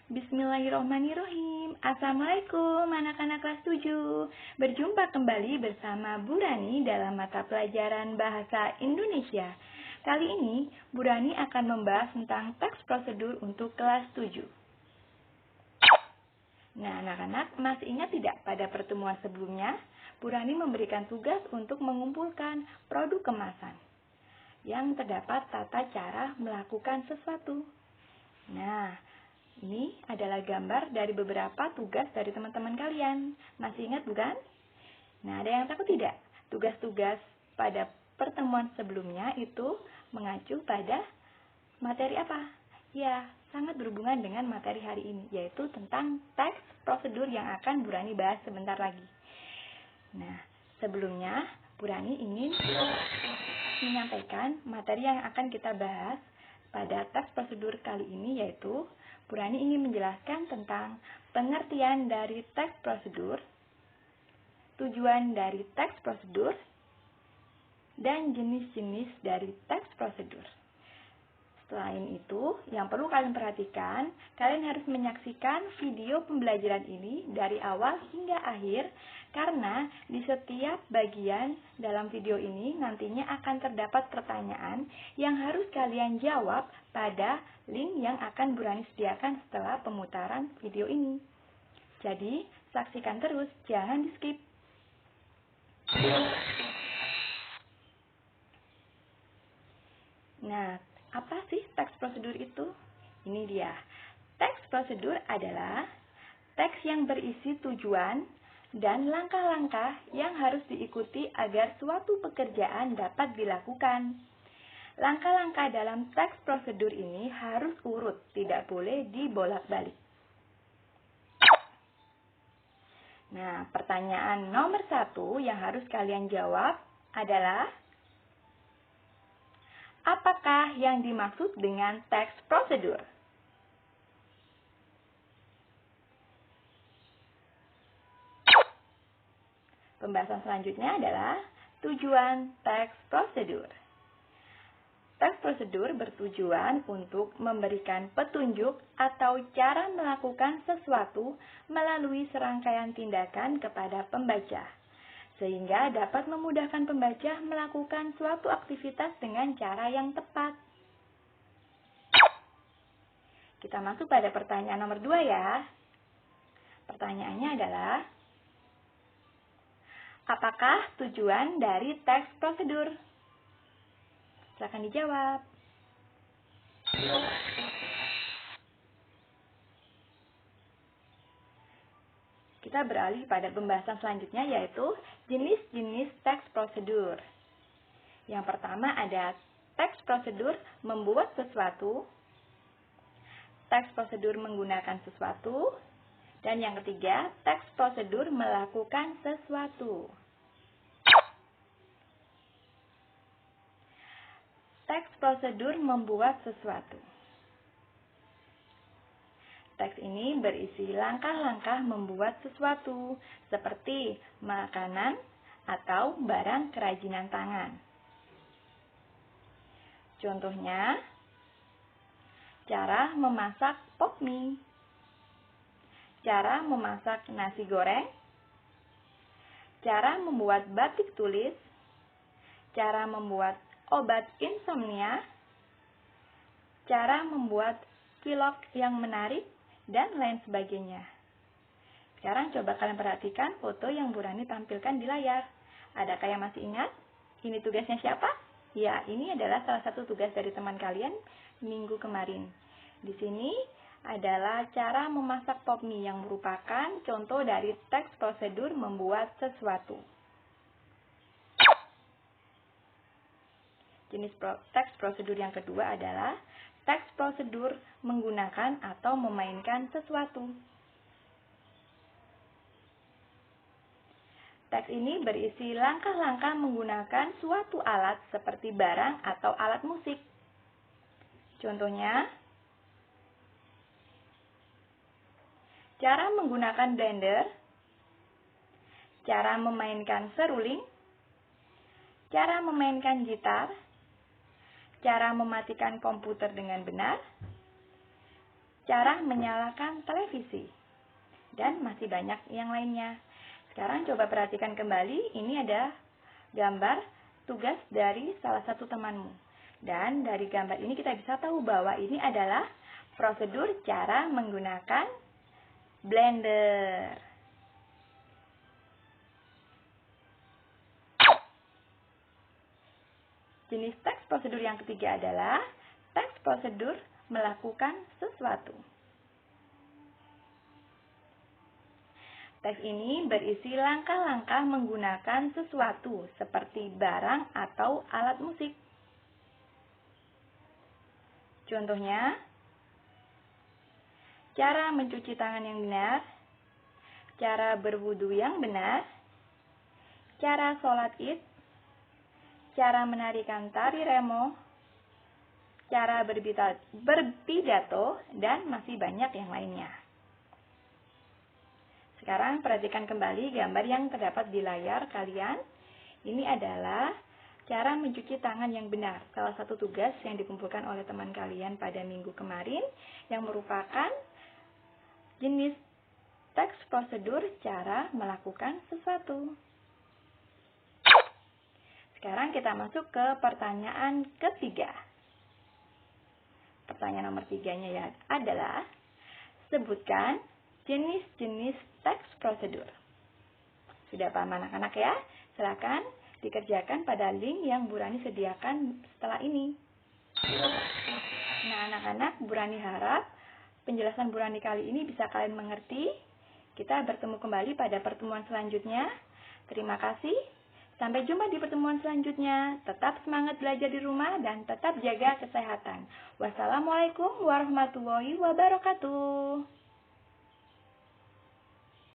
Bismillahirrohmanirrohim. Assalamualaikum anak-anak kelas 7. Berjumpa kembali bersama Bu Rani dalam mata pelajaran Bahasa Indonesia. Kali ini Bu Rani akan membahas tentang teks prosedur untuk kelas 7. Nah, anak-anak masih ingat tidak pada pertemuan sebelumnya Bu Rani memberikan tugas untuk mengumpulkan produk kemasan yang terdapat tata cara melakukan sesuatu. Nah, ini adalah gambar dari beberapa tugas dari teman-teman kalian. Masih ingat bukan? Nah, ada yang takut tidak? Tugas-tugas pada pertemuan sebelumnya itu mengacu pada materi apa? Ya, sangat berhubungan dengan materi hari ini, yaitu tentang teks prosedur yang akan Bu Rani bahas sebentar lagi. Nah, sebelumnya Bu Rani ingin menyampaikan materi yang akan kita bahas pada teks prosedur kali ini, yaitu Bu Rani ingin menjelaskan tentang pengertian dari teks prosedur, tujuan dari teks prosedur, dan jenis-jenis dari teks prosedur. Selain itu, yang perlu kalian perhatikan, kalian harus menyaksikan video pembelajaran ini dari awal hingga akhir, karena di setiap bagian dalam video ini nantinya akan terdapat pertanyaan yang harus kalian jawab pada link yang akan Bu Rani sediakan setelah pemutaran video ini. Jadi, saksikan terus, jangan di-skip. Nah, apa sih teks prosedur itu? Ini dia. Teks prosedur adalah teks yang berisi tujuan dan langkah-langkah yang harus diikuti agar suatu pekerjaan dapat dilakukan. Langkah-langkah dalam teks prosedur ini harus urut, tidak boleh dibolak-balik. Nah, pertanyaan nomor 1 yang harus kalian jawab adalah, apakah yang dimaksud dengan teks prosedur? Pembahasan selanjutnya adalah tujuan teks prosedur. Teks prosedur bertujuan untuk memberikan petunjuk atau cara melakukan sesuatu melalui serangkaian tindakan kepada pembaca, sehingga dapat memudahkan pembaca melakukan suatu aktivitas dengan cara yang tepat. Kita masuk pada pertanyaan nomor 2 ya. Pertanyaannya adalah, apakah tujuan dari teks prosedur? Silakan dijawab. Kita beralih pada pembahasan selanjutnya, yaitu jenis-jenis teks prosedur. Yang pertama ada teks prosedur membuat sesuatu, teks prosedur menggunakan sesuatu, dan yang ketiga teks prosedur melakukan sesuatu. Teks prosedur membuat sesuatu. Teks ini berisi langkah-langkah membuat sesuatu, seperti makanan atau barang kerajinan tangan. Contohnya, cara memasak pop mie, cara memasak nasi goreng, cara membuat batik tulis, cara membuat obat insomnia, cara membuat vlog yang menarik, dan lain sebagainya. Sekarang coba kalian perhatikan foto yang Bu Rani tampilkan di layar. Adakah yang masih ingat? Ini tugasnya siapa? Ya, ini adalah salah satu tugas dari teman kalian minggu kemarin. Di sini adalah cara memasak pop mie yang merupakan contoh dari teks prosedur membuat sesuatu. Jenis teks prosedur yang kedua adalah teks prosedur menggunakan atau memainkan sesuatu. Teks ini berisi langkah-langkah menggunakan suatu alat seperti barang atau alat musik. Contohnya, cara menggunakan blender, cara memainkan seruling, cara memainkan gitar, cara mematikan komputer dengan benar, cara menyalakan televisi, dan masih banyak yang lainnya. Sekarang coba perhatikan kembali, ini ada gambar tugas dari salah satu temanmu. Dan dari gambar ini kita bisa tahu bahwa ini adalah prosedur cara menggunakan blender. Jenis teks prosedur yang ketiga adalah teks prosedur melakukan sesuatu. Teks ini berisi langkah-langkah menggunakan sesuatu seperti barang atau alat musik. Contohnya, cara mencuci tangan yang benar, cara berwudu yang benar, cara sholat id, cara menarikan tari remo, cara berpidato, dan masih banyak yang lainnya. Sekarang perhatikan kembali gambar yang terdapat di layar kalian. Ini adalah cara mencuci tangan yang benar, salah satu tugas yang dikumpulkan oleh teman kalian pada minggu kemarin, yang merupakan jenis teks prosedur cara melakukan sesuatu. Sekarang kita masuk ke pertanyaan ketiga. Pertanyaan nomor 3-nya ya adalah, sebutkan jenis-jenis teks prosedur. Sudah paham anak-anak ya? Silakan dikerjakan pada link yang Bu Rani sediakan setelah ini. Nah anak-anak, Bu Rani harap penjelasan Bu Rani kali ini bisa kalian mengerti. Kita bertemu kembali pada pertemuan selanjutnya. Terima kasih. Sampai jumpa di pertemuan selanjutnya. Tetap semangat belajar di rumah dan tetap jaga kesehatan. Wassalamualaikum warahmatullahi wabarakatuh.